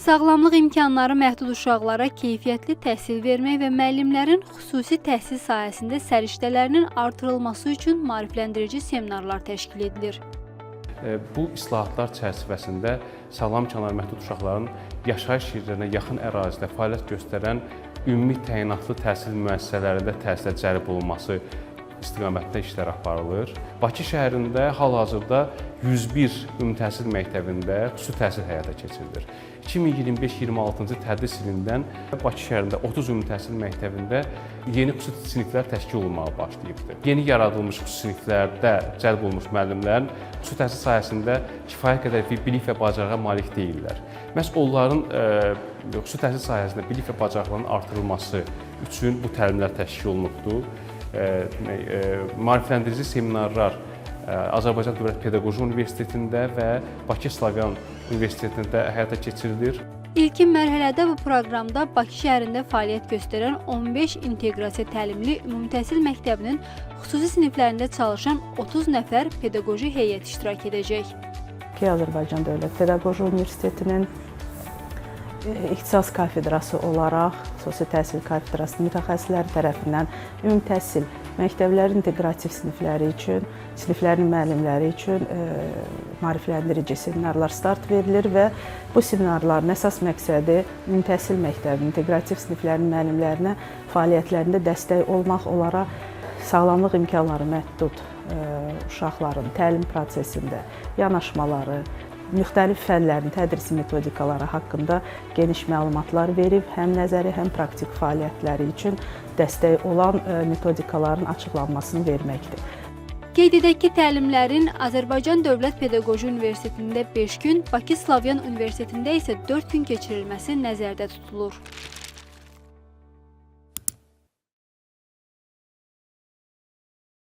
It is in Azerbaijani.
Sağlamlıq imkanları məhdud uşaqlara keyfiyyətli təhsil vermək və müəllimlərin xüsusi təhsil sahəsində səriştələrinin artırılması üçün maarifləndirici seminarlar təşkil edilir. Bu islahatlar çərçivəsində sağlam imkanları məhdud uşaqların yaşayış yerlərinə yaxın ərazidə fəaliyyət göstərən ümumi təyinatlı təhsil müəssisələrində təhsilə cəlb olunması istiqamətdə işlər aparılır. Bakı şəhərində hal-hazırda 101 ümumi təhsil məktəbində xüsusi təhsil həyata keçirilir. 2025-26-cı tədris ilindən Bakı şəhərində 30 ümumi təhsil məktəbində yeni xüsusi siniflər təşkil olunmağa başlayıbdır. Yeni yaradılmış xüsusi siniflərdə cəlb olunmuş müəllimlərin xüsusi təhsil sahəsində kifayət qədər bilik və bacarığa malik deyillər. Məhz onların xüsusi təhsil sahəsində bilik və bacarıqların artırılması üçün bu təlimlər təşkil olunubdur. Maarifləndirici seminarlar Azərbaycan Dövlət Pedaqoji Universitetində və Bakı Slavyan Universitetində həyata keçirilir. İlkin mərhələdə bu proqramda Bakı şəhərində fəaliyyət göstərən 15 inteqrasiya təlimli ümumi təhsil məktəbinin xüsusi siniflərində çalışan 30 nəfər pedaqoji heyət iştirak edəcək. Azərbaycan Dövlət Pedaqoji Universitetinin İxtisas kafedrası olaraq Xüsusi Təhsil Kafedrasının mütəxəssisləri tərəfindən ümumi təhsil məktəblərin inteqrativ sinifləri üçün, siniflərin müəllimləri üçün maarifləndirici seminarlar start verilir və bu seminarların əsas məqsədi ümumi təhsil məktəbinin inteqrativ siniflərin müəllimlərinə fəaliyyətlərində dəstək olmaq, onlara sağlamlıq imkanları məhdud uşaqların təlim prosesində yanaşmaları, müxtəlif fənlərin tədrisi metodikaları haqqında geniş məlumatlar verib, həm nəzəri, həm praktik fəaliyyətləri üçün dəstək olan metodikaların açıqlanmasını verməkdir. Qeyd edək ki, təlimlərin Azərbaycan Dövlət Pedaqoji Universitetində 5 gün, Bakı Slavyan Universitetində isə 4 gün keçirilməsi nəzərdə tutulur.